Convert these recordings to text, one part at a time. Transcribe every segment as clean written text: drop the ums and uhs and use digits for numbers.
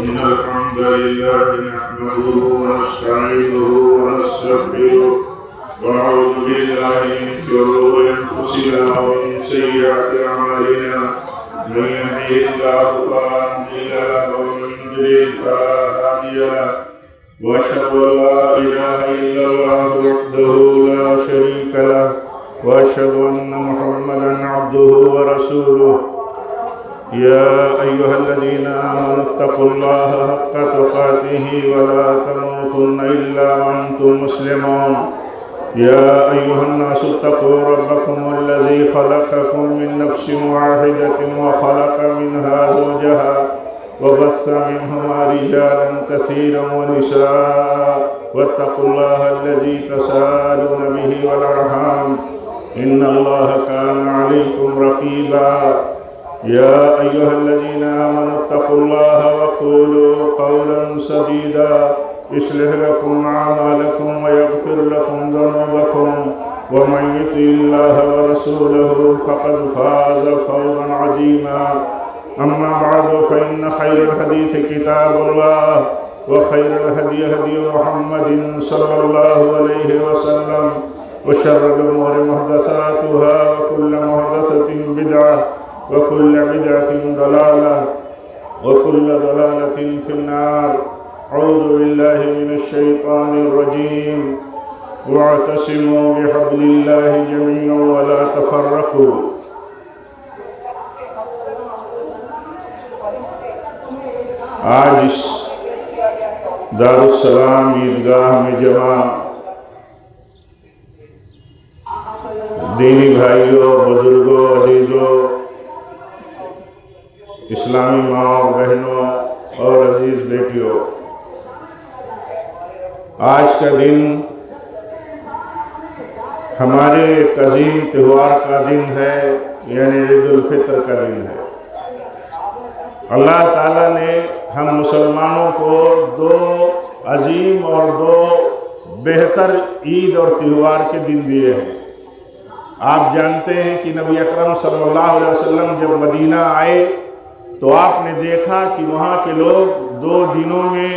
إن الحمد لله نحمده ونستعينه ونستغفره ونعوذ بالله من شرور أنفسنا ومن سيئات أعمالنا من يهده الله فلا مضل له ومن يضلل فلا هادي له وأشهد أن لا إله إلا الله وحده لا شريك له وأشهد أن محمدا عبده ورسوله يا أيها الذين آمنوا اتقوا الله حق تقاته ولا تموتن إلا وأنتم مسلمون يا أيها الناس اتقوا ربكم الذي خلقكم من نفس واحدة وخلق منها زوجها وبث منهما رجالا كثيرا ونساء واتقوا الله الذي تساءلون به والأرحام إن الله كان عليكم رقيبا يا أيها الذين آمنوا اتقوا الله وقولوا قولا سديدا يصلح لكم أعمالكم ويغفر لكم ذنوبكم ومن يطع الله ورسوله فقد فاز فوزا عظيما أما بعد فإن خير الحديث كتاب الله وخير الهدي هدي محمد صلى الله عليه وسلم وشر الأمور محدثاتها وكل محدثة بدعة وكل بدعة ضلالة وكل ضلالة في النار أعوذ بالله من الشيطان الرجيم واعتصموا بحبل الله جميعا ولا تفرقوا آج اس دارالسلام عیدگاہ میں جمع دینی بھائیوں، بزرگوں، عزیزوں، اسلامی ماں بہنوں اور عزیز بیٹیوں، آج کا دن ہمارے ایک عظیم تہوار کا دن ہے، یعنی عید الفطر کا دن ہے۔ اللہ تعالیٰ نے ہم مسلمانوں کو دو عظیم اور دو بہتر عید اور تہوار کے دن دیے ہیں۔ آپ جانتے ہیں کہ نبی اکرم صلی اللہ علیہ وسلم جب مدینہ آئے تو آپ نے دیکھا کہ وہاں کے لوگ دو دنوں میں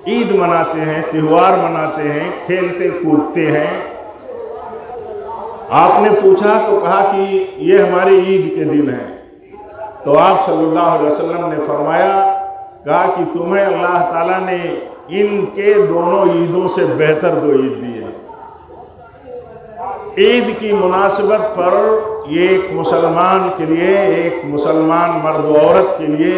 عید مناتے ہیں، تہوار مناتے ہیں، کھیلتے کودتے ہیں۔ آپ نے پوچھا تو کہا کہ یہ ہمارے عید کے دن ہیں، تو آپ صلی اللہ علیہ وسلم نے فرمایا، کہا کہ تمہیں اللہ تعالیٰ نے ان کے دونوں عیدوں سے بہتر دو عید دی ہے۔ عید کی مناسبت پر یہ ایک مسلمان کے لیے، ایک مسلمان مرد و عورت کے لیے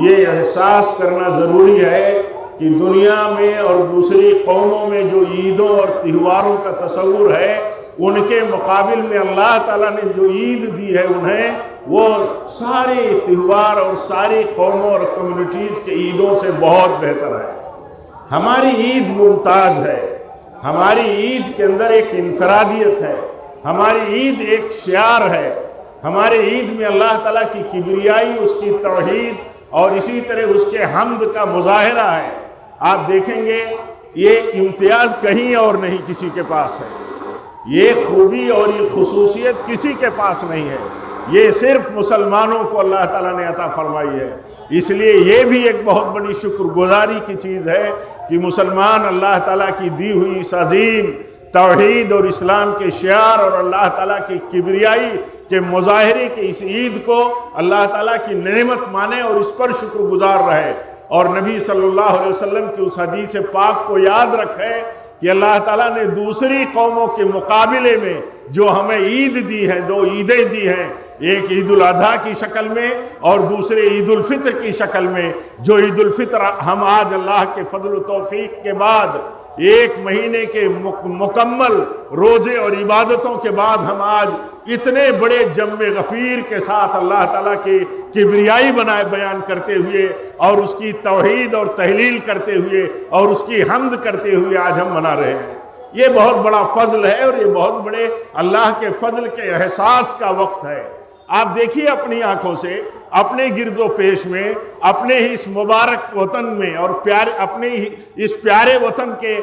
یہ احساس کرنا ضروری ہے کہ دنیا میں اور دوسری قوموں میں جو عیدوں اور تہواروں کا تصور ہے، ان کے مقابل میں اللہ تعالیٰ نے جو عید دی ہے انہیں، وہ سارے تہوار اور ساری قوموں اور کمیونٹیز کے عیدوں سے بہت بہتر ہے۔ ہماری عید ممتاز ہے، ہماری عید کے اندر ایک انفرادیت ہے، ہماری عید ایک شعار ہے، ہماری عید میں اللہ تعالیٰ کی کبریائی، اس کی توحید اور اسی طرح اس کے حمد کا مظاہرہ ہے۔ آپ دیکھیں گے یہ امتیاز کہیں اور نہیں کسی کے پاس ہے، یہ خوبی اور یہ خصوصیت کسی کے پاس نہیں ہے، یہ صرف مسلمانوں کو اللہ تعالیٰ نے عطا فرمائی ہے۔ اس لیے یہ بھی ایک بہت بڑی شکر گزاری کی چیز ہے کہ مسلمان اللہ تعالیٰ کی دی ہوئی اس عظیم توحید اور اسلام کے شعار اور اللہ تعالیٰ کی کبریائی کے مظاہرے کے اس عید کو اللہ تعالیٰ کی نعمت مانے اور اس پر شکر گزار رہے، اور نبی صلی اللہ علیہ وسلم کی اس حدیث پاک کو یاد رکھے کہ اللہ تعالیٰ نے دوسری قوموں کے مقابلے میں جو ہمیں عید دی ہے، دو عیدیں دی ہیں، ایک عید الاضحیٰ کی شکل میں اور دوسرے عید الفطر کی شکل میں، جو عید الفطر ہم آج اللہ کے فضل و توفیق کے بعد ایک مہینے کے مکمل روزے اور عبادتوں کے بعد ہم آج اتنے بڑے جم غفیر کے ساتھ اللہ تعالیٰ کی کبریائی بیان کرتے ہوئے اور اس کی توحید اور تحلیل کرتے ہوئے اور اس کی حمد کرتے ہوئے آج ہم منا رہے ہیں۔ یہ بہت بڑا فضل ہے اور یہ بہت بڑے اللہ کے فضل کے احساس کا وقت ہے۔ آپ دیکھیے اپنی آنکھوں سے، اپنے گرد و پیش میں، اپنے ہی اس مبارک وطن میں اور اپنے ہی اس پیارے وطن کے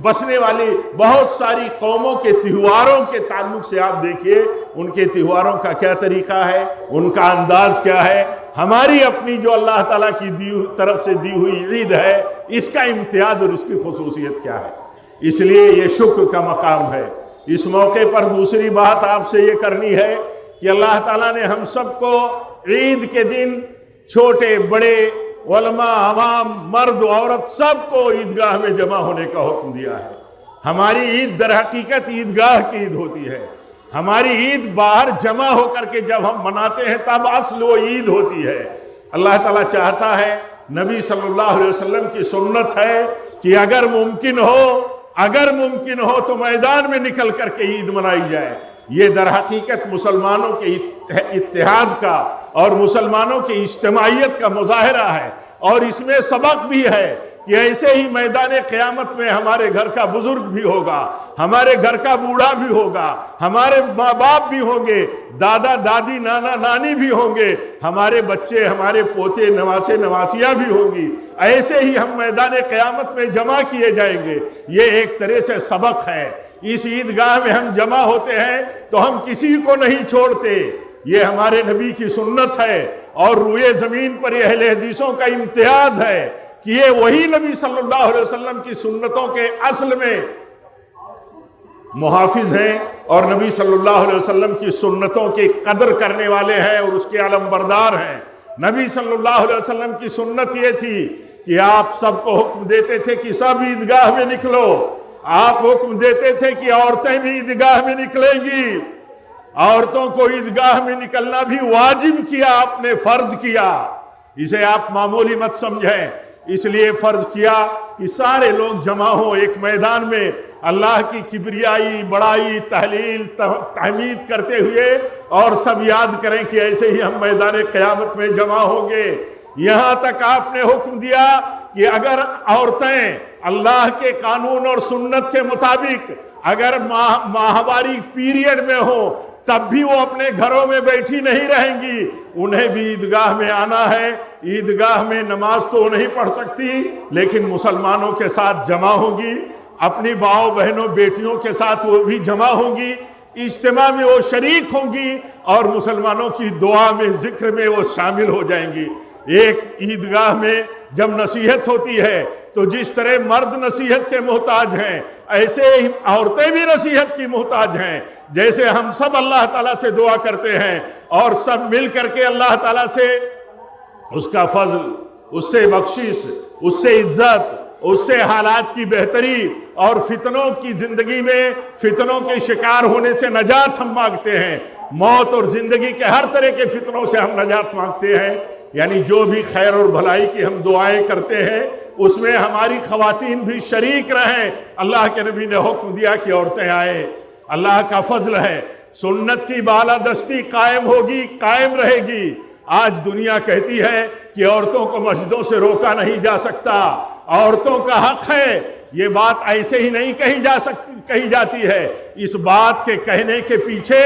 بسنے والی بہت ساری قوموں کے تہواروں کے تعلق سے آپ دیکھیے ان کے تہواروں کا کیا طریقہ ہے، ان کا انداز کیا ہے۔ ہماری اپنی جو اللہ تعالیٰ کی طرف سے دی ہوئی عید ہے، اس کا امتیاز اور اس کی خصوصیت کیا ہے؟ اس لیے یہ شکر کا مقام ہے۔ اس موقع پر دوسری بات آپ سے یہ کرنی ہے کہ اللہ تعالیٰ نے ہم سب کو عید کے دن چھوٹے بڑے علماء عوام مرد عورت سب کو عیدگاہ میں جمع ہونے کا حکم دیا ہے۔ ہماری عید در حقیقت عیدگاہ کی عید ہوتی ہے۔ ہماری عید باہر جمع ہو کر کے جب ہم مناتے ہیں تب اصل وہ عید ہوتی ہے۔ اللہ تعالیٰ چاہتا ہے، نبی صلی اللہ علیہ وسلم کی سنت ہے کہ اگر ممکن ہو تو میدان میں نکل کر کے عید منائی جائے۔ یہ در حقیقت مسلمانوں کے اتحاد کا اور مسلمانوں کی اجتماعیت کا مظاہرہ ہے، اور اس میں سبق بھی ہے کہ ایسے ہی میدان قیامت میں ہمارے گھر کا بزرگ بھی ہوگا، ہمارے گھر کا بوڑھا بھی ہوگا، ہمارے ماں باپ بھی ہوں گے، دادا دادی نانا نانی بھی ہوں گے، ہمارے بچے ہمارے پوتے نواسے نواسیاں بھی ہوں گی۔ ایسے ہی ہم میدان قیامت میں جمع کیے جائیں گے۔ یہ ایک طرح سے سبق ہے۔ اس عیدگاہ میں ہم جمع ہوتے ہیں تو ہم کسی کو نہیں چھوڑتے۔ یہ ہمارے نبی کی سنت ہے، اور روئے زمین پر یہ اہل حدیثوں کا امتیاز ہے کہ یہ وہی نبی صلی اللہ علیہ وسلم کی سنتوں کے اصل میں محافظ ہیں، اور نبی صلی اللہ علیہ وسلم کی سنتوں کی قدر کرنے والے ہیں اور اس کے علمبردار ہیں۔ نبی صلی اللہ علیہ وسلم کی سنت یہ تھی کہ آپ سب کو حکم دیتے تھے کہ سب عیدگاہ میں نکلو۔ آپ حکم دیتے تھے کہ عورتیں بھی عیدگاہ میں نکلیں گی، عورتوں کو عیدگاہ میں نکلنا بھی واجب کیا، آپ نے فرض کیا۔ اسے آپ معمولی مت سمجھیں، اس لیے فرض کیا کہ سارے لوگ جمع ہوں ایک میدان میں، اللہ کی کبریائی بڑائی تحلیل تحمید کرتے ہوئے، اور سب یاد کریں کہ ایسے ہی ہم میدان قیامت میں جمع ہوں گے۔ یہاں تک آپ نے حکم دیا کہ اگر عورتیں اللہ کے قانون اور سنت کے مطابق اگر ماہواری پیریڈ میں ہوں تب بھی وہ اپنے گھروں میں بیٹھی نہیں رہیں گی، انہیں بھی عیدگاہ میں آنا ہے۔ عیدگاہ میں نماز تو نہیں پڑھ سکتی، لیکن مسلمانوں کے ساتھ جمع ہوں گی، اپنی باؤں بہنوں بیٹیوں کے ساتھ وہ بھی جمع ہوں گی، اجتماع میں وہ شریک ہوں گی، اور مسلمانوں کی دعا میں ذکر میں وہ شامل ہو جائیں گی۔ ایک عیدگاہ میں جب نصیحت ہوتی ہے تو جس طرح مرد نصیحت کے محتاج ہیں، ایسے ہی عورتیں بھی نصیحت کی محتاج ہیں۔ جیسے ہم سب اللہ تعالیٰ سے دعا کرتے ہیں اور سب مل کر کے اللہ تعالیٰ سے اس کا فضل، اس سے بخشش، اس سے عزت، اس سے حالات کی بہتری، اور فتنوں کی زندگی میں فتنوں کے شکار ہونے سے نجات ہم مانگتے ہیں۔ موت اور زندگی کے ہر طرح کے فتنوں سے ہم نجات مانگتے ہیں۔ یعنی جو بھی خیر اور بھلائی کی ہم دعائیں کرتے ہیں اس میں ہماری خواتین بھی شریک رہیں۔ اللہ کے نبی نے حکم دیا کہ عورتیں آئیں، اللہ کا فضل ہے، سنت کی بالادستی قائم ہوگی، قائم رہے گی۔ آج دنیا کہتی ہے کہ عورتوں کو مسجدوں سے روکا نہیں جا سکتا، عورتوں کا حق ہے۔ یہ بات ایسے ہی نہیں کہی جاتی ہے۔ اس بات کے کہنے کے پیچھے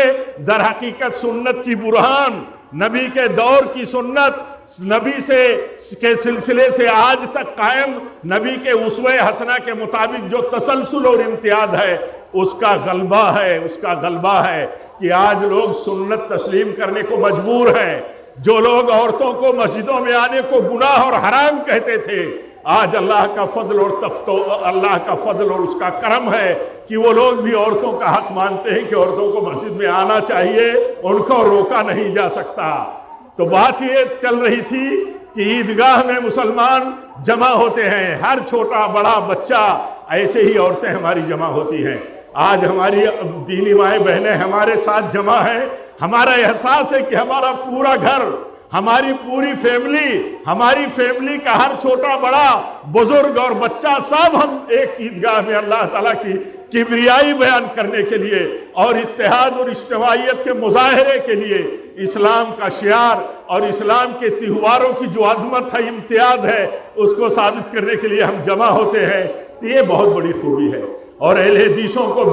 در حقیقت سنت کی برہان، نبی کے دور کی سنت، نبی کے سلسلے سے آج تک قائم نبی کے اسوہ حسنہ کے مطابق جو تسلسل اور امتیاز ہے، اس کا غلبہ ہے کہ آج لوگ سنت تسلیم کرنے کو مجبور ہیں۔ جو لوگ عورتوں کو مسجدوں میں آنے کو گناہ اور حرام کہتے تھے، آج اللہ کا فضل اور اس کا کرم ہے کہ وہ لوگ بھی عورتوں کا حق مانتے ہیں کہ عورتوں کو مسجد میں آنا چاہیے، ان کو روکا نہیں جا سکتا۔ تو بات یہ چل رہی تھی کہ عیدگاہ میں مسلمان جمع ہوتے ہیں، ہر چھوٹا بڑا بچہ، ایسے ہی عورتیں ہماری جمع ہوتی ہیں۔ آج ہماری دینی مائیں بہنیں ہمارے ساتھ جمع ہیں۔ ہمارا احساس ہے کہ ہمارا پورا گھر، ہماری پوری فیملی کا ہر چھوٹا بڑا بزرگ اور بچہ سب ہم ایک عیدگاہ میں اللہ تعالیٰ کی کبریائی بیان کرنے کے لیے اور اتحاد اور اجتماعیت کے مظاہرے کے لیے، اسلام کا شعار اور اسلام کے تہواروں کی جو عظمت ہے، امتیاز ہے، اس کو ثابت کرنے کے لیے ہم جمع ہوتے ہیں۔ تو یہ بہت بڑی خوبی ہے، اور اہل حدیثوں کو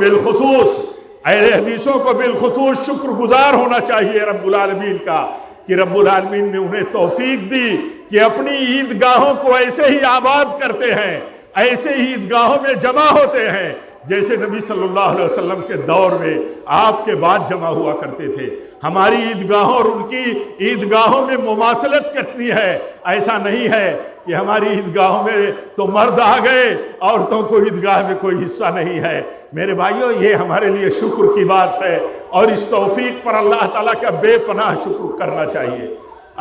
بالخصوص شکر گزار ہونا چاہیے رب العالمین کا کہ رب العالمین نے انہیں توفیق دی کہ اپنی عیدگاہوں کو ایسے ہی آباد کرتے ہیں، ایسے ہی عیدگاہوں میں جمع ہوتے ہیں جیسے نبی صلی اللہ علیہ وسلم کے دور میں آپ کے بعد جمع ہوا کرتے تھے۔ ہماری عیدگاہوں اور ان کی عیدگاہوں میں مماثلت کرنی ہے۔ ایسا نہیں ہے کہ ہماری عیدگاہوں میں تو مرد آ گئے، عورتوں کو عیدگاہ میں کوئی حصہ نہیں ہے۔ میرے بھائیوں، یہ ہمارے لیے شکر کی بات ہے، اور اس توفیق پر اللہ تعالیٰ کا بے پناہ شکر کرنا چاہیے۔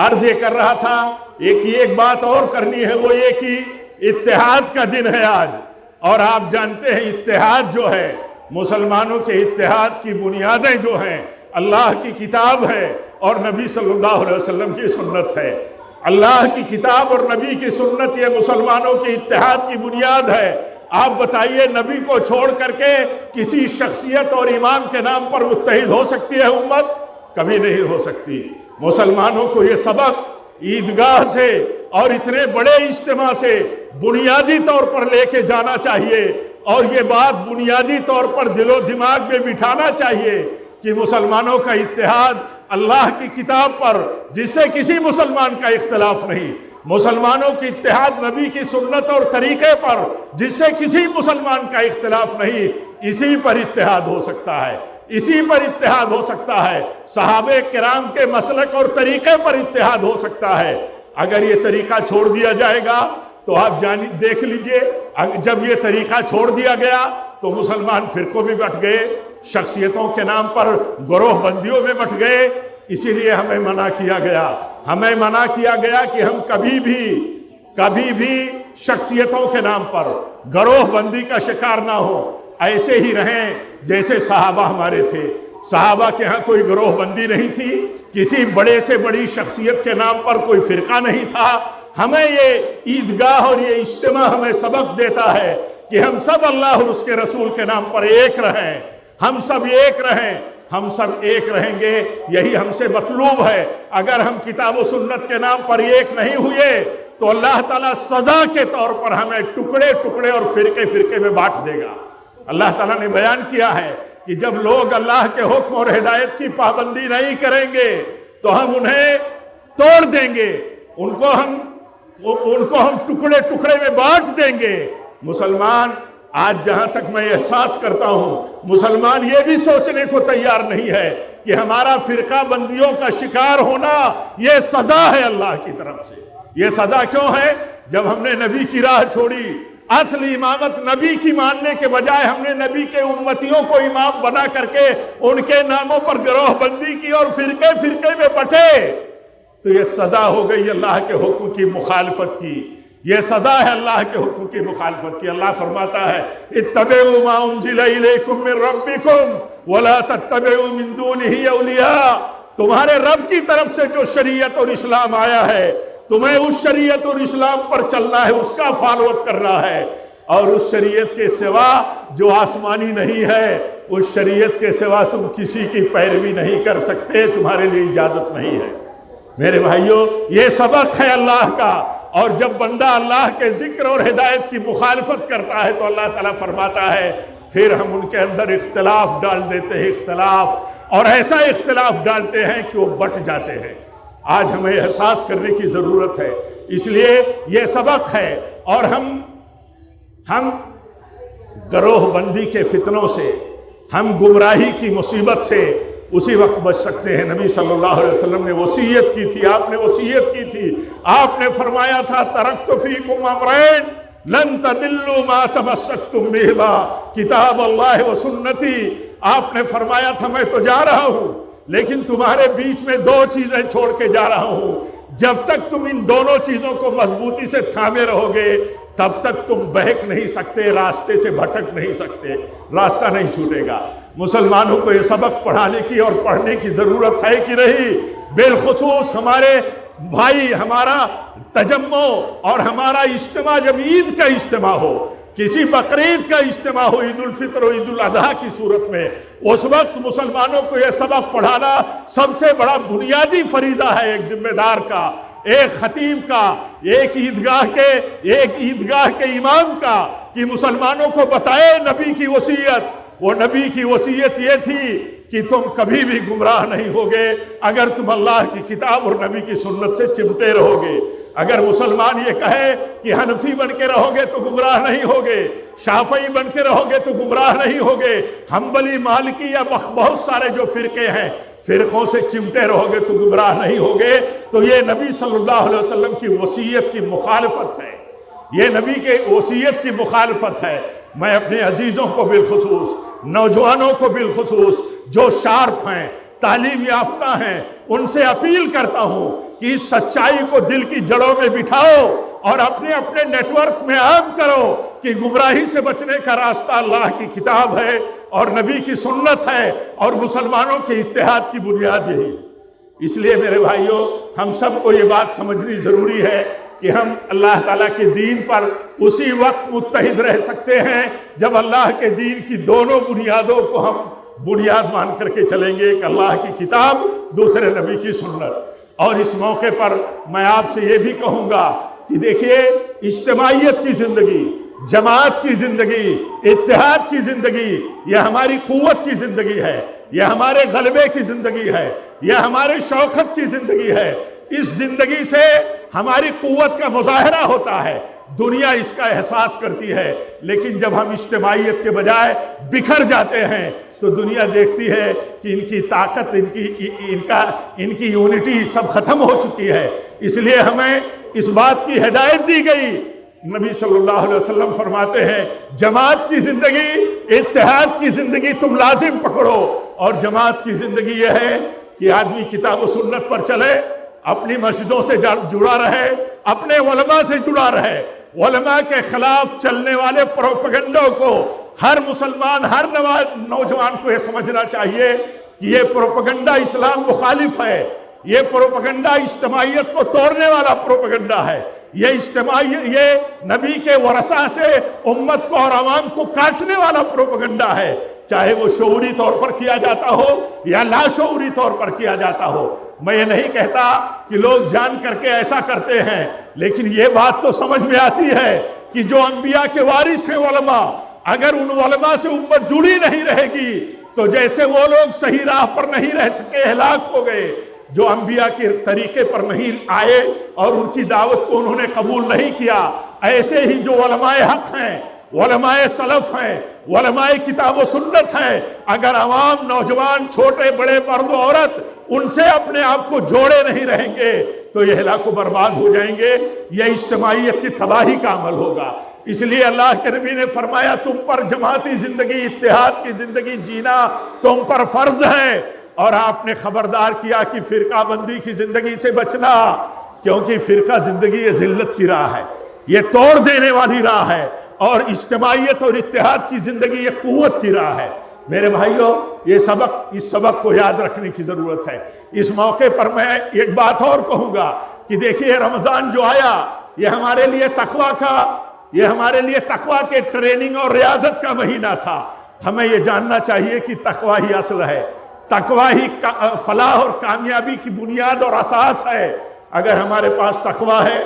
عرض یہ کر رہا تھا، ایک بات اور کرنی ہے، وہ یہ کہ اتحاد کا دن ہے آج، اور آپ جانتے ہیں اتحاد جو ہے، مسلمانوں کے اتحاد کی بنیادیں جو ہیں اللہ کی کتاب ہے اور نبی صلی اللہ علیہ وسلم کی سنت ہے۔ اللہ کی کتاب اور نبی کی سنت یہ مسلمانوں کے اتحاد کی بنیاد ہے۔ آپ بتائیے، نبی کو چھوڑ کر کے کسی شخصیت اور امام کے نام پر متحد ہو سکتی ہے امت؟ کبھی نہیں ہو سکتی۔ مسلمانوں کو یہ سبق عیدگاہ سے اور اتنے بڑے اجتماع سے بنیادی طور پر لے کے جانا چاہیے، اور یہ بات بنیادی طور پر دل و دماغ میں بٹھانا چاہیے کہ مسلمانوں کا اتحاد اللہ کی کتاب پر، جس سے کسی مسلمان کا اختلاف نہیں، مسلمانوں کی اتحاد نبی کی سنت اور طریقے پر، جس سے کسی مسلمان کا اختلاف نہیں، اسی پر اتحاد ہو سکتا ہے، اسی پر اتحاد ہو سکتا ہے۔ صحابہ کرام کے مسلک اور طریقے پر اتحاد ہو سکتا ہے۔ اگر یہ طریقہ چھوڑ دیا جائے گا تو آپ دیکھ لیجئے، جب یہ طریقہ چھوڑ دیا گیا تو مسلمان فرقوں میں بٹ گئے، شخصیتوں کے نام پر گروہ بندیوں میں بٹ گئے۔ اسی لیے ہمیں منع کیا گیا کہ ہم کبھی بھی شخصیتوں کے نام پر گروہ بندی کا شکار نہ ہو، ایسے ہی رہیں جیسے صحابہ ہمارے تھے۔ صحابہ کے ہاں کوئی گروہ بندی نہیں تھی، کسی بڑے سے بڑی شخصیت کے نام پر کوئی فرقہ نہیں تھا۔ ہمیں یہ عیدگاہ اور یہ اجتماع ہمیں سبق دیتا ہے کہ ہم سب اللہ اور اس کے رسول کے نام پر ایک رہیں، ہم سب ایک رہیں گے، یہی ہم سے مطلوب ہے۔ اگر ہم کتاب و سنت کے نام پر ایک نہیں ہوئے تو اللہ تعالیٰ سزا کے طور پر ہمیں ٹکڑے ٹکڑے اور فرقے میں بانٹ دے گا۔ اللہ تعالیٰ نے بیان کیا ہے کہ جب لوگ اللہ کے حکم اور ہدایت کی پابندی نہیں کریں گے تو ہم انہیں توڑ دیں گے، ان کو ہم ٹکڑے ٹکڑے میں بانٹ دیں گے۔ مسلمان، آج جہاں تک میں احساس کرتا ہوں، مسلمان یہ بھی سوچنے کو تیار نہیں ہے کہ ہمارا فرقہ بندیوں کا شکار ہونا یہ سزا ہے اللہ کی طرف سے۔ یہ سزا کیوں ہے؟ جب ہم نے نبی کی راہ چھوڑی، اصل امامت نبی کی ماننے کے بجائے ہم نے نبی کے امتیوں کو امام بنا کر کے ان کے ناموں پر گروہ بندی کی اور فرقے میں بٹے، تو یہ سزا ہو گئی اللہ کے حکم کی مخالفت کی۔ یہ سزا ہے اللہ کے حکم کی مخالفت کی۔ اللہ فرماتا ہے، اتبعوا ما انزل الیکم من ربکم ولا تتبعوا من دونہ اولیاء۔ تمہارے رب کی طرف سے جو شریعت اور اسلام آیا ہے، تمہیں اس شریعت اور اسلام پر چلنا ہے، اس کا فالو اپ کرنا ہے، اور اس شریعت کے سوا جو آسمانی نہیں ہے، اس شریعت کے سوا تم کسی کی پیروی نہیں کر سکتے، تمہارے لیے اجازت نہیں ہے۔ میرے بھائیوں، یہ سبق ہے اللہ کا، اور جب بندہ اللہ کے ذکر اور ہدایت کی مخالفت کرتا ہے تو اللہ تعالیٰ فرماتا ہے پھر ہم ان کے اندر اختلاف ڈال دیتے ہیں، اور ایسا اختلاف ڈالتے ہیں کہ وہ بٹ جاتے ہیں۔ آج ہمیں احساس کرنے کی ضرورت ہے، اس لیے یہ سبق ہے، اور ہم گروہ بندی کے فتنوں سے، ہم گمراہی کی مصیبت سے اسی وقت بچ سکتے ہیں۔ نبی صلی اللہ علیہ وسلم نے وصیت کی تھی، آپ نے وصیت کی تھی، آپ نے فرمایا تھا، ترکت فیکم امرین لن تدلوا ما تمسکتم بہما کتاب اللہ و سنتی۔ آپ نے فرمایا تھا میں تو جا رہا ہوں، لیکن تمہارے بیچ میں دو چیزیں چھوڑ کے جا رہا ہوں، جب تک تم ان دونوں چیزوں کو مضبوطی سے تھامے رہو گے تب تک تم بہک نہیں سکتے، راستے سے بھٹک نہیں سکتے، راستہ نہیں چھوٹے گا۔ مسلمانوں کو یہ سبق پڑھانے کی اور پڑھنے کی ضرورت ہے کہ نہیں؟ بالخصوص ہمارے بھائی، ہمارا تجمع اور ہمارا اجتماع جب عید کا اجتماع ہو، کسی بقرعید کا اجتماع ہو، عید الفطر و عید الاضحیٰ کی صورت میں، اس وقت مسلمانوں کو یہ سبق پڑھانا سب سے بڑا بنیادی فریضہ ہے ایک ذمہ دار کا، ایک خطیب کا، ایک عیدگاہ کے امام کا، کہ مسلمانوں کو بتائے نبی کی وصیت۔ وہ نبی کی وصیت یہ تھی کہ تم کبھی بھی گمراہ نہیں ہوگے اگر تم اللہ کی کتاب اور نبی کی سنت سے چمٹے رہو گے۔ اگر مسلمان یہ کہے کہ حنفی بن کے رہو گے تو گمراہ نہیں ہوگے، شافعی بن کے رہو گے تو گمراہ نہیں ہوگے، حنبلی، مالکی یا بہت سارے جو فرقے ہیں فرقوں سے چمٹے رہو گے تو گمراہ نہیں ہوگے، تو یہ نبی صلی اللہ علیہ وسلم کی وصیت کی مخالفت ہے، یہ نبی کے وصیت کی مخالفت ہے۔ میں اپنے عزیزوں کو بالخصوص، نوجوانوں کو بالخصوص، جو شارپ ہیں، تعلیم یافتہ ہیں، ان سے اپیل کرتا ہوں کہ اس سچائی کو دل کی جڑوں میں بٹھاؤ اور اپنے اپنے نیٹ ورک میں عام کرو کہ گمراہی سے بچنے کا راستہ اللہ کی کتاب ہے اور نبی کی سنت ہے اور مسلمانوں کے اتحاد کی بنیاد یہی ہے۔ اس لیے میرے بھائیوں، ہم سب کو یہ بات سمجھنی ضروری ہے کہ ہم اللہ تعالیٰ کے دین پر اسی وقت متحد رہ سکتے ہیں جب اللہ کے دین کی دونوں بنیادوں کو ہم بنیاد مان کر کے چلیں گے، کہ اللہ کی کتاب، دوسرے نبی کی سنت۔ اور اس موقع پر میں آپ سے یہ بھی کہوں گا کہ دیکھیے، اجتماعیت کی زندگی، جماعت کی زندگی، اتحاد کی زندگی، یہ ہماری قوت کی زندگی ہے، یہ ہمارے غلبے کی زندگی ہے، یہ ہمارے شوکت کی زندگی ہے۔ اس زندگی سے ہماری قوت کا مظاہرہ ہوتا ہے، دنیا اس کا احساس کرتی ہے۔ لیکن جب ہم اجتماعیت کے بجائے بکھر جاتے ہیں تو دنیا دیکھتی ہے کہ ان کی طاقت، ان کی یونٹی سب ختم ہو چکی ہے۔ اس لیے ہمیں اس بات کی ہدایت دی گئی، نبی صلی اللہ علیہ وسلم فرماتے ہیں جماعت کی زندگی، اتحاد کی زندگی تم لازم پکڑو، اور جماعت کی زندگی یہ ہے کہ آدمی کتاب و سنت پر چلے، اپنی مسجدوں سے جڑا رہے، اپنے علماء سے جڑا رہے، علماء کے خلاف چلنے والے پروپیگنڈوں کو ہر مسلمان، ہر نوجوان کو یہ سمجھنا چاہیے کہ یہ پروپیگنڈا اسلام مخالف ہے، یہ پروپیگنڈا اجتماعیت کو توڑنے والا پروپیگنڈا ہے، یہ نبی کے ورثہ سے امت کو اور عوام کو کاٹنے والا پروپیگنڈا ہے، چاہے وہ شعوری طور پر کیا جاتا ہو یا لاشعوری طور پر کیا جاتا ہو۔ میں یہ نہیں کہتا کہ لوگ جان کر کے ایسا کرتے ہیں، لیکن یہ بات تو سمجھ میں آتی ہے کہ جو انبیاء کے وارث ہیں علماء، اگر ان علماء سے امت جڑی نہیں رہے گی تو جیسے وہ لوگ صحیح راہ پر نہیں رہ سکے، ہلاک ہو گئے، جو انبیاء کے طریقے پر نہیں آئے اور ان کی دعوت کو انہوں نے قبول نہیں کیا، ایسے ہی جو علماء حق ہیں، علماء سلف ہیں، علماء کتاب و سنت ہیں، اگر عوام، نوجوان، چھوٹے بڑے، مرد و عورت ان سے اپنے آپ کو جوڑے نہیں رہیں گے تو یہ ہلاک و برباد ہو جائیں گے، یہ اجتماعیت کی تباہی کا عمل ہوگا۔ اس لیے اللہ کے نبی نے فرمایا تم پر جماعتی زندگی، اتحاد کی زندگی جینا تم پر فرض ہے، اور آپ نے خبردار کیا کہ فرقہ بندی کی زندگی سے بچنا، کیونکہ فرقہ زندگی یہ ذلت کی راہ ہے، یہ توڑ دینے والی راہ ہے، اور اجتماعیت اور اتحاد کی زندگی یہ قوت کی راہ ہے۔ میرے بھائیوں، اس سبق کو یاد رکھنے کی ضرورت ہے۔ اس موقع پر میں ایک بات اور کہوں گا کہ دیکھیے، رمضان جو آیا یہ ہمارے لیے تقویٰ کے ٹریننگ اور ریاضت کا مہینہ تھا۔ ہمیں یہ جاننا چاہیے کہ تقویٰ ہی اصل ہے، تقویٰ ہی فلاح اور کامیابی کی بنیاد اور اساس ہے۔ اگر ہمارے پاس تقویٰ ہے،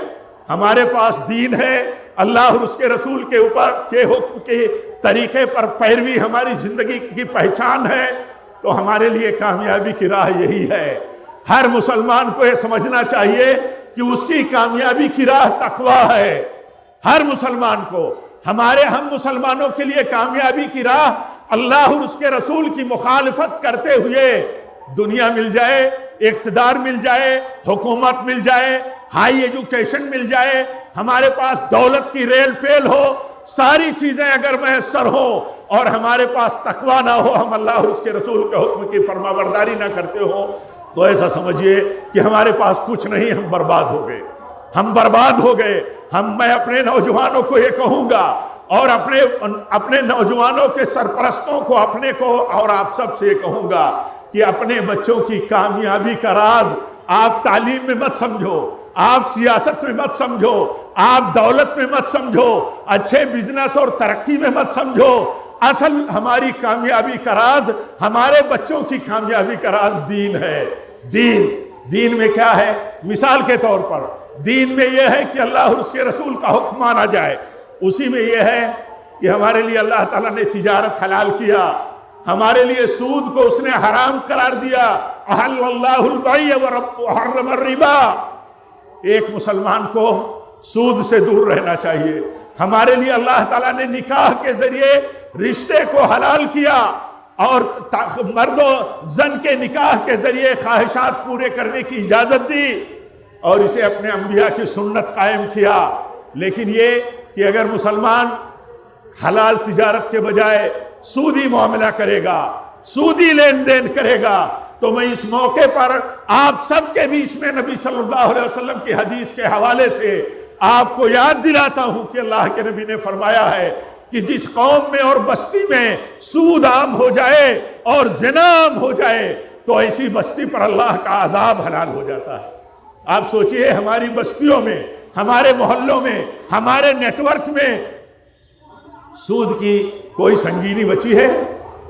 ہمارے پاس دین ہے، اللہ اور اس کے رسول کے اوپر کے حکم کے طریقے پر پیروی ہماری زندگی کی پہچان ہے، تو ہمارے لیے کامیابی کی راہ یہی ہے۔ ہر مسلمان کو یہ سمجھنا چاہیے کہ اس کی کامیابی کی راہ تقویٰ ہے۔ ہر مسلمان کو، ہم مسلمانوں کے لیے کامیابی کی راہ اللہ اور اس کے رسول کی مخالفت کرتے ہوئے دنیا مل جائے، اقتدار مل جائے، حکومت مل جائے، ہائی ایجوکیشن مل جائے، ہمارے پاس دولت کی ریل پیل ہو، ساری چیزیں اگر میسر ہوں اور ہمارے پاس تقویٰ نہ ہو، ہم اللہ اور اس کے رسول کے حکم کی فرمانبرداری نہ کرتے ہوں، تو ایسا سمجھیے کہ ہمارے پاس کچھ نہیں، ہم برباد ہو گئے، ہم برباد ہو گئے۔ میں اپنے نوجوانوں کو یہ کہوں گا، اور اپنے نوجوانوں کے سرپرستوں کو، اپنے کو اور آپ سب سے یہ کہوں گا کہ اپنے بچوں کی کامیابی کا راز آپ تعلیم میں مت سمجھو، آپ سیاست میں مت سمجھو، آپ دولت میں مت سمجھو، اچھے بزنس اور ترقی میں مت سمجھو۔ اصل ہماری کامیابی کا راز، ہمارے بچوں کی کامیابی کا راز دین ہے۔ دین میں کیا ہے؟ مثال کے طور پر دین میں یہ ہے کہ اللہ اور اس کے رسول کا حکم مانا جائے، اسی میں یہ ہے کہ ہمارے لیے اللہ تعالیٰ نے تجارت حلال کیا، ہمارے لیے سود کو اس نے حرام قرار دیا. احل اللہ البیع وحرم الربا. ایک مسلمان کو سود سے دور رہنا چاہیے. ہمارے لیے اللہ تعالیٰ نے نکاح کے ذریعے رشتے کو حلال کیا اور مرد و زن کے نکاح کے ذریعے خواہشات پورے کرنے کی اجازت دی اور اسے اپنے انبیاء کی سنت قائم کیا. لیکن یہ کہ اگر مسلمان حلال تجارت کے بجائے سودی معاملہ کرے گا, سودی لین دین کرے گا, تو میں اس موقع پر آپ سب کے بیچ میں نبی صلی اللہ علیہ وسلم کی حدیث کے حوالے سے آپ کو یاد دلاتا ہوں کہ اللہ کے نبی نے فرمایا ہے کہ جس قوم میں اور بستی میں سود عام ہو جائے اور زنا عام ہو جائے تو ایسی بستی پر اللہ کا عذاب حلال ہو جاتا ہے. آپ سوچئے ہماری بستیوں میں, ہمارے محلوں میں, ہمارے نیٹ ورک میں سود کی کوئی سنگینی بچی ہے؟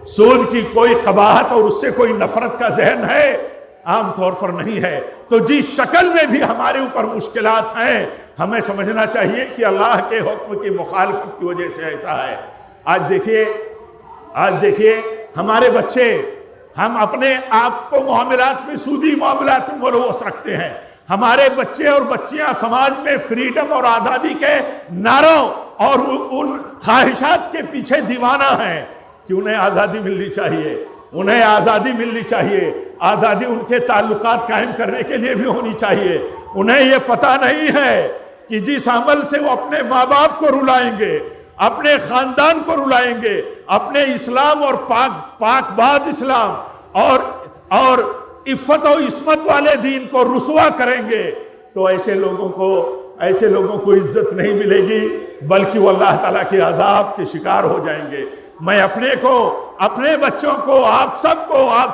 سود کی کوئی قباحت اور اس سے کوئی نفرت کا ذہن ہے؟ عام طور پر نہیں ہے. تو جس شکل میں بھی ہمارے اوپر مشکلات ہیں, ہمیں سمجھنا چاہیے کہ اللہ کے حکم کی مخالفت کی وجہ سے ایسا ہے. آج دیکھیے ہمارے بچے, ہم اپنے آپ کو معاملات میں, سودی معاملات میں ملوث رکھتے ہیں. ہمارے بچے اور بچیاں سماج میں فریڈم اور آزادی کے نعروں اور ان خواہشات کے پیچھے دیوانہ ہیں کہ انہیں آزادی ملنی چاہیے, انہیں آزادی ملنی چاہیے. آزادی ان کے تعلقات قائم کرنے کے لیے بھی ہونی چاہیے. انہیں یہ پتہ نہیں ہے کہ جس عمل سے وہ اپنے ماں باپ کو رلائیں گے, اپنے خاندان کو رلائیں گے, اپنے اسلام اور پاک باز اسلام اور عفت و عصمت والے دین کو رسوا کریں گے, تو ایسے لوگوں کو عزت نہیں ملے گی, بلکہ وہ اللہ تعالیٰ کے عذاب کے شکار ہو جائیں گے. میں اپنے بچوں کو, آپ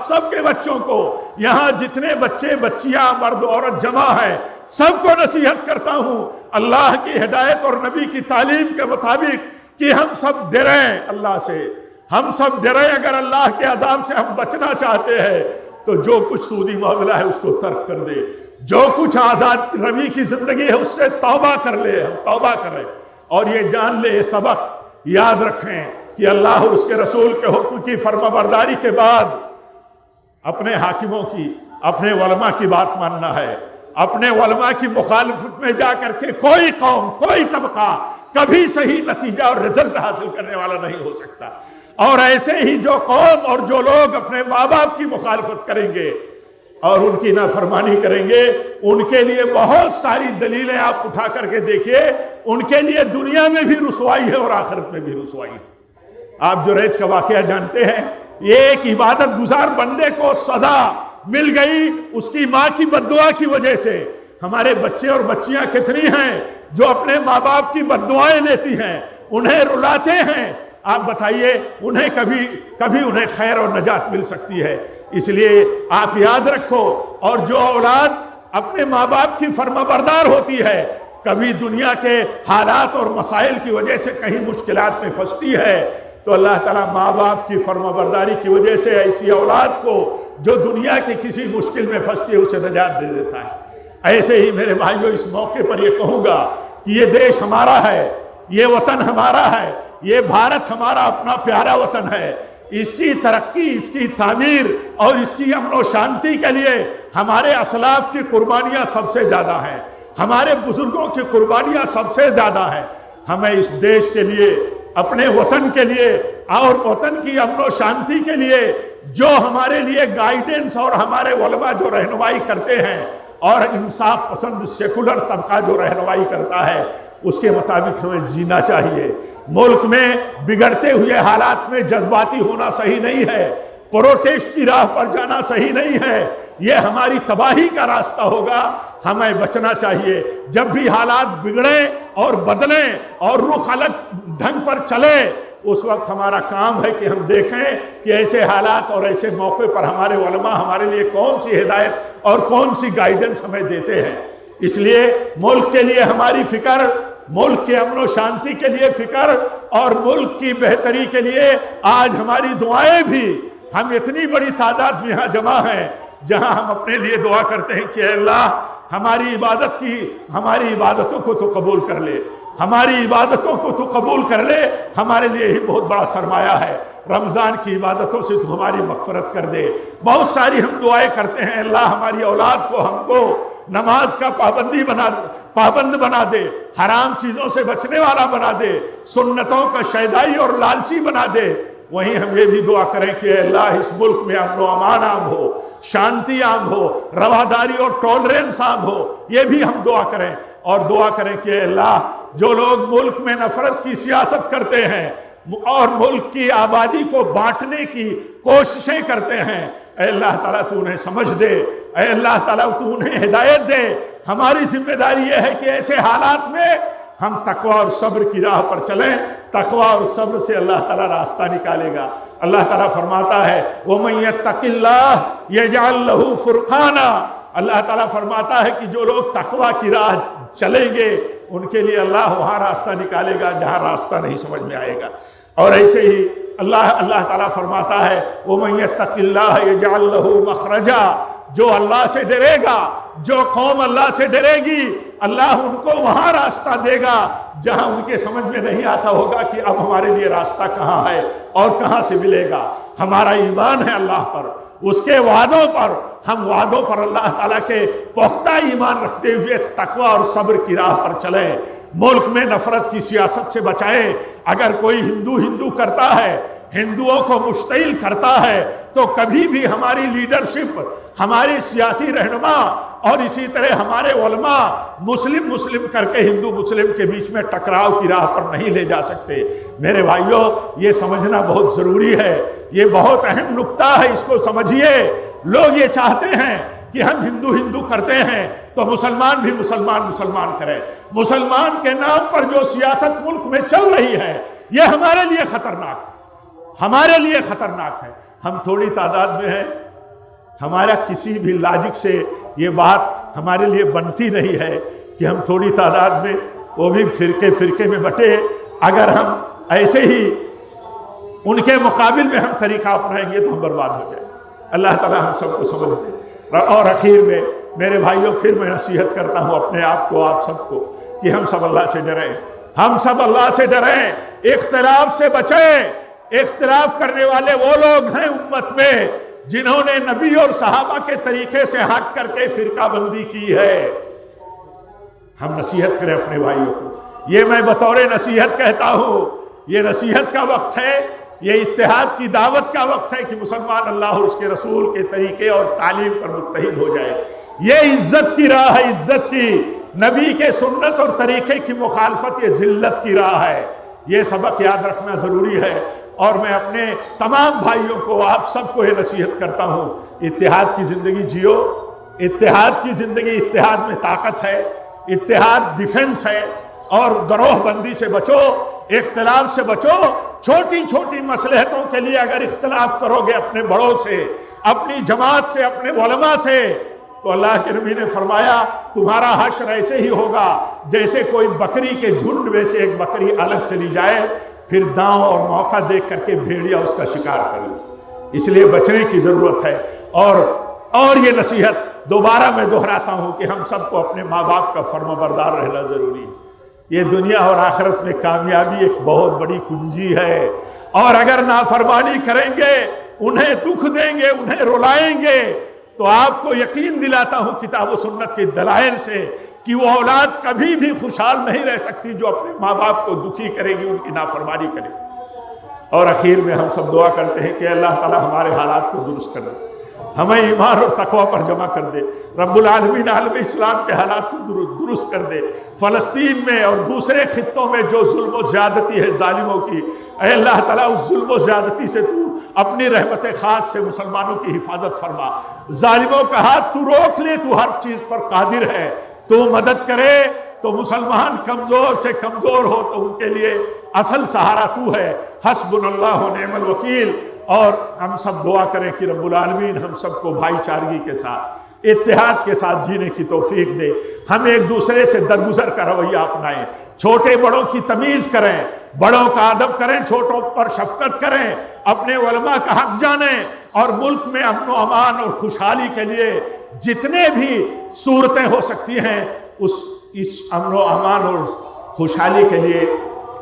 سب کے بچوں کو, یہاں جتنے بچے بچیاں مرد عورت جمع ہیں, سب کو نصیحت کرتا ہوں اللہ کی ہدایت اور نبی کی تعلیم کے مطابق کہ ہم سب ڈریں اللہ سے. ہم سب ڈریں. اگر اللہ کے عذاب سے ہم بچنا چاہتے ہیں تو جو کچھ سودی معاملہ ہے اس کو ترک کر دے, جو کچھ آزاد روی کی زندگی ہے اس سے توبہ کر لے, ہم توبہ کریں اور یہ جان لے, یہ سبق یاد رکھیں کہ اللہ اور اس کے رسول کے حکم کی فرما برداری کے بعد اپنے حاکموں کی, اپنے علماء کی بات ماننا ہے. اپنے علماء کی مخالفت میں جا کر کے کوئی قوم, کوئی طبقہ کبھی صحیح نتیجہ اور رزلٹ حاصل کرنے والا نہیں ہو سکتا. اور ایسے ہی جو قوم اور جو لوگ اپنے ماں باپ کی مخالفت کریں گے اور ان کی نافرمانی کریں گے, ان کے لیے بہت ساری دلیلیں آپ اٹھا کر کے دیکھیے, ان کے لیے دنیا میں بھی رسوائی ہے اور آخرت میں بھی رسوائی ہے. آپ جریج کا واقعہ جانتے ہیں. یہ ایک عبادت گزار بندے کو سزا مل گئی اس کی ماں کی بددعا کی وجہ سے. ہمارے بچے اور بچیاں کتنی ہیں جو اپنے ماں باپ کی بددعائیں لیتی ہیں, انہیں رلاتے ہیں. آپ بتائیے انہیں کبھی انہیں خیر اور نجات مل سکتی ہے؟ اس لیے آپ یاد رکھو, اور جو اولاد اپنے ماں باپ کی فرما بردار ہوتی ہے کبھی دنیا کے حالات اور مسائل کی وجہ سے کہیں مشکلات میں پھنستی ہے, تو اللہ تعالیٰ ماں باپ کی فرما برداری کی وجہ سے ایسی اولاد کو جو دنیا کی کسی مشکل میں پھنستی ہے اسے نجات دے دیتا ہے. ایسے ہی میرے بھائیوں اس موقع پر یہ کہوں گا کہ یہ دیش ہمارا ہے, یہ وطن ہمارا ہے, یہ بھارت ہمارا اپنا پیارا وطن ہے. اس کی ترقی, اس کی تعمیر اور اس کی امن و شانتی کے لیے ہمارے اسلاف کی قربانیاں سب سے زیادہ ہیں, ہمارے بزرگوں کی قربانیاں سب سے زیادہ ہیں. ہمیں اس دیش کے لیے, اپنے وطن کے لیے اور وطن کی امن و شانتی کے لیے جو ہمارے لیے گائیڈنس اور ہمارے علماء جو رہنمائی کرتے ہیں اور انصاف پسند سیکولر طبقہ جو رہنمائی کرتا ہے اس کے مطابق ہمیں جینا چاہیے. ملک میں بگڑتے ہوئے حالات میں جذباتی ہونا صحیح نہیں ہے, پروٹیسٹ کی راہ پر جانا صحیح نہیں ہے, یہ ہماری تباہی کا راستہ ہوگا. ہمیں بچنا چاہیے. جب بھی حالات بگڑیں اور بدلیں اور رخ الگ ڈھنگ پر چلے, اس وقت ہمارا کام ہے کہ ہم دیکھیں کہ ایسے حالات اور ایسے موقع پر ہمارے علماء ہمارے لیے کون سی ہدایت اور کون سی گائیڈنس ہمیں دیتے ہیں. اس لیے ملک کے لیے ہماری فکر, ملک کے امن و شانتی کے لیے فکر اور ملک کی بہتری کے لیے آج ہماری دعائیں بھی, ہم اتنی بڑی تعداد میں یہاں جمع ہیں جہاں ہم اپنے لیے دعا کرتے ہیں کہ اے اللہ ہماری عبادتوں کو تو قبول کر لے, ہماری عبادتوں کو تو قبول کر لے، ہمارے لیے ہی بہت بڑا سرمایہ ہے۔ رمضان کی عبادتوں سے تو ہماری مغفرت کر دے۔ بہت ساری ہم دعائیں کرتے ہیں، اللہ ہماری اولاد کو، ہم کو نماز کا پابند بنا دے، حرام چیزوں سے بچنے والا بنا دے، سنتوں کا شیدائی اور لالچی بنا دے۔ وہیں ہم یہ بھی دعا کریں کہ اے اللہ اس ملک میں امن و امان عام ہو، شانتی عام ہو، رواداری اور ٹالرنس عام ہو، یہ بھی ہم دعا کریں۔ اور دعا کریں کہ اے اللہ جو لوگ ملک میں نفرت کی سیاست کرتے ہیں اور ملک کی آبادی کو بانٹنے کی کوششیں کرتے ہیں، اے اللہ تعالیٰ تو انہیں سمجھ دے، اے اللہ تعالیٰ تو انہیں ہدایت دے۔ ہماری ذمہ داری یہ ہے کہ ایسے حالات میں ہم تقوی اور صبر کی راہ پر چلیں۔ تقوی اور صبر سے اللہ تعالیٰ راستہ نکالے گا۔ اللہ تعالیٰ فرماتا ہے وَمَن يَتَّقِ اللَّهَ يَجْعَلْ لَهُ فُرْقَانًا، اللہ تعالیٰ فرماتا ہے کہ جو لوگ تقوی کی راہ چلیں گے ان کے لیے اللہ وہاں راستہ نکالے گا جہاں راستہ نہیں سمجھ میں آئے گا۔ اور ایسے ہی اللہ تعالیٰ فرماتا ہے وَمَن يَتَّقِ اللَّهَ يَجْعَلْ لَهُ مَخْرَجًا، جو اللہ سے ڈرے گا، جو قوم اللہ سے ڈرے گی، اللہ ان کو وہاں راستہ دے گا جہاں ان کے سمجھ میں نہیں آتا ہوگا کہ اب ہمارے لیے راستہ کہاں ہے اور کہاں سے ملے گا۔ ہمارا ایمان ہے اللہ پر، اس کے وعدوں پر، ہم وعدوں پر اللہ تعالیٰ کے پختہ ایمان رکھتے ہوئے تقوی اور صبر کی راہ پر چلیں۔ ملک میں نفرت کی سیاست سے بچائیں۔ اگر کوئی ہندو کرتا ہے، ہندوؤں کو مشتعل کرتا ہے، تو کبھی بھی ہماری لیڈرشپ، ہماری سیاسی رہنما اور اسی طرح ہمارے علماء مسلم کر کے ہندو مسلم کے بیچ میں ٹکراؤ کی راہ پر نہیں لے جا سکتے۔ میرے بھائیوں، یہ سمجھنا بہت ضروری ہے، یہ بہت اہم نکتہ ہے، اس کو سمجھیے۔ لوگ یہ چاہتے ہیں کہ ہم ہندو کرتے ہیں تو مسلمان بھی مسلمان کریں۔ مسلمان کے نام پر جو سیاست ملک میں چل رہی ہے یہ ہمارے لیے خطرناک ہے، ہمارے لیے خطرناک ہے۔ ہم تھوڑی تعداد میں ہیں، ہمارا کسی بھی لاجک سے یہ بات ہمارے لیے بنتی نہیں ہے کہ ہم تھوڑی تعداد میں، وہ بھی فرقے میں بٹے، اگر ہم ایسے ہی ان کے مقابل میں ہم طریقہ اپنائیں گے تو ہم برباد ہو جائیں۔ اللہ تعالیٰ ہم سب کو سمجھ دے۔ اور اخیر میں میرے بھائیوں پھر میں نصیحت کرتا ہوں اپنے آپ کو، آپ سب کو، کہ ہم سب اللہ سے ڈریں، ہم سب اللہ سے ڈریں، اختلاف سے بچیں۔ اختلاف کرنے والے وہ لوگ ہیں امت میں جنہوں نے نبی اور صحابہ کے طریقے سے ہٹ کر کے فرقہ بندی کی ہے۔ ہم نصیحت کریں اپنے بھائیوں کو، یہ میں بطور نصیحت کہتا ہوں، یہ نصیحت کا وقت ہے، یہ اتحاد کی دعوت کا وقت ہے کہ مسلمان اللہ اور اس کے رسول کے طریقے اور تعلیم پر متحد ہو جائے۔ یہ عزت کی راہ ہے، عزت کی، نبی کے سنت اور طریقے کی مخالفت یہ ذلت کی راہ ہے۔ یہ سبق یاد رکھنا ضروری ہے۔ اور میں اپنے تمام بھائیوں کو، آپ سب کو یہ نصیحت کرتا ہوں، اتحاد کی زندگی جیو، اتحاد کی زندگی، اتحاد میں طاقت ہے، اتحاد ڈیفنس ہے، اور گروہ بندی سے بچو، اختلاف سے بچو۔ چھوٹی چھوٹی مصلحتوں کے لیے اگر اختلاف کرو گے اپنے بڑوں سے، اپنی جماعت سے، اپنے علماء سے، تو اللہ کے نبی نے فرمایا تمہارا حشر ایسے ہی ہوگا جیسے کوئی بکری کے جھنڈ میں سے ایک بکری الگ چلی جائے، پھر داؤں اور موقع دیکھ کر کے بھیڑیا اس کا شکار کر لے۔ اس لیے بچنے کی ضرورت ہے۔ اور یہ نصیحت دوبارہ میں دہراتا ہوں کہ ہم سب کو اپنے ماں باپ کا فرما بردار رہنا ضروری ہے۔ یہ دنیا اور آخرت میں کامیابی ایک بہت بڑی کنجی ہے، اور اگر نافرمانی کریں گے، انہیں دکھ دیں گے، انہیں رلائیں گے، تو آپ کو یقین دلاتا ہوں کتاب و سنت کے دلائل سے کہ وہ اولاد کبھی بھی خوشحال نہیں رہ سکتی جو اپنے ماں باپ کو دکھی کرے گی، ان کی نافرمانی کرے گی۔ اور اخیر میں ہم سب دعا کرتے ہیں کہ اللہ تعالی ہمارے حالات کو درست کر دے، ہمیں ایمان اور تقوی پر جمع کر دے، رب العالمین عالم اسلام کے حالات کو درست کر دے۔ فلسطین میں اور دوسرے خطوں میں جو ظلم و زیادتی ہے ظالموں کی، اے اللہ تعالیٰ اس ظلم و زیادتی سے تو اپنی رحمت خاص سے مسلمانوں کی حفاظت فرما۔ ظالموں کا ہاتھ تو روک لے، تو ہر چیز پر قادر ہے، تو مدد کرے۔ تو مسلمان کمزور سے کمزور ہو تو ان کے لیے اصل سہارا تو ہے۔ حسبنا اللہ و نعم الوکیل۔ اور ہم سب دعا کریں کہ رب العالمین ہم سب کو بھائی چارگی کے ساتھ، اتحاد کے ساتھ جینے کی توفیق دے۔ ہم ایک دوسرے سے درگزر کا رویہ اپنائیں، چھوٹے بڑوں کی تمیز کریں، بڑوں کا ادب کریں، چھوٹوں پر شفقت کریں، اپنے علماء کا حق جانیں، اور ملک میں امن و امان اور خوشحالی کے لیے جتنے بھی صورتیں ہو سکتی ہیں اس امن و امان اور خوشحالی کے لیے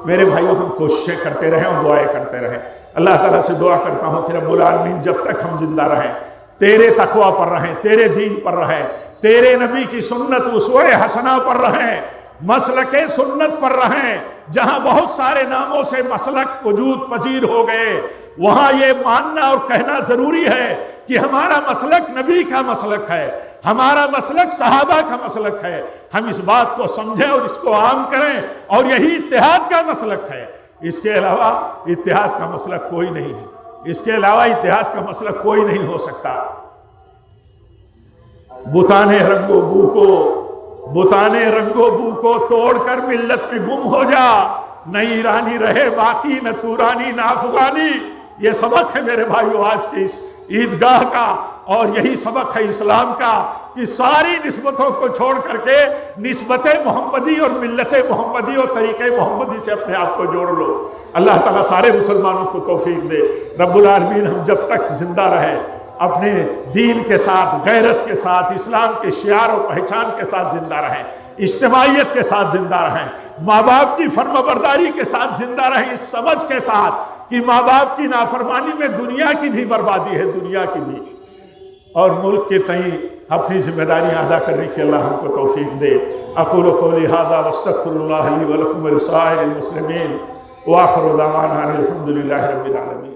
میرے بھائیوں ہم کوششیں کرتے رہیں اور دعائیں کرتے رہیں۔ اللہ تعالیٰ سے دعا کرتا ہوں کہ رب العالمین جب تک ہم زندہ رہیں تیرے تقوی پر رہیں، تیرے دین پر رہیں، تیرے نبی کی سنت اسوہ حسنہ پر رہیں، مسلک سنت پر رہیں۔ جہاں بہت سارے ناموں سے مسلک وجود پذیر ہو گئے، وہاں یہ ماننا اور کہنا ضروری ہے کہ ہمارا مسلک نبی کا مسلک ہے، ہمارا مسلک صحابہ کا مسلک ہے۔ ہم اس بات کو سمجھیں اور اس کو عام کریں، اور یہی اتحاد کا مسلک ہے۔ اس کے علاوہ اتحاد کا مسلک کوئی نہیں ہے، اس کے علاوہ اتحاد کا مسلک کوئی نہیں ہو سکتا۔ بتانے رنگ و بو کو توڑ کر ملت میں گم ہو جا، نہ ایرانی رہے باقی، نہ تورانی نہ افغانی۔ یہ سبق ہے میرے بھائیو آج کی اس عیدگاہ کا، اور یہی سبق ہے اسلام کا کہ ساری نسبتوں کو چھوڑ کر کے نسبت محمدی اور ملت محمدی اور طریقہ محمدی سے اپنے آپ کو جوڑ لو۔ اللہ تعالیٰ سارے مسلمانوں کو توفیق دے۔ رب العالمین ہم جب تک زندہ رہیں اپنے دین کے ساتھ، غیرت کے ساتھ، اسلام کے شعار و پہچان کے ساتھ زندہ رہیں، اجتماعیت کے ساتھ زندہ رہیں، ماں باپ کی فرما برداری کے ساتھ زندہ رہیں، اس سمجھ کے ساتھ کہ ماں باپ کی نافرمانی میں دنیا کی بھی بربادی ہے، دنیا کی بھی، اور ملک کے تئیں اپنی ذمہ داریاں ادا کرنے کی اللہ ہم کو توفیق دے۔ اقول قولی ھذا واستغفر اللہ لی ولکم ولسائر المسلمین، وآخر دعوانا الحمد للہ رب العالمین۔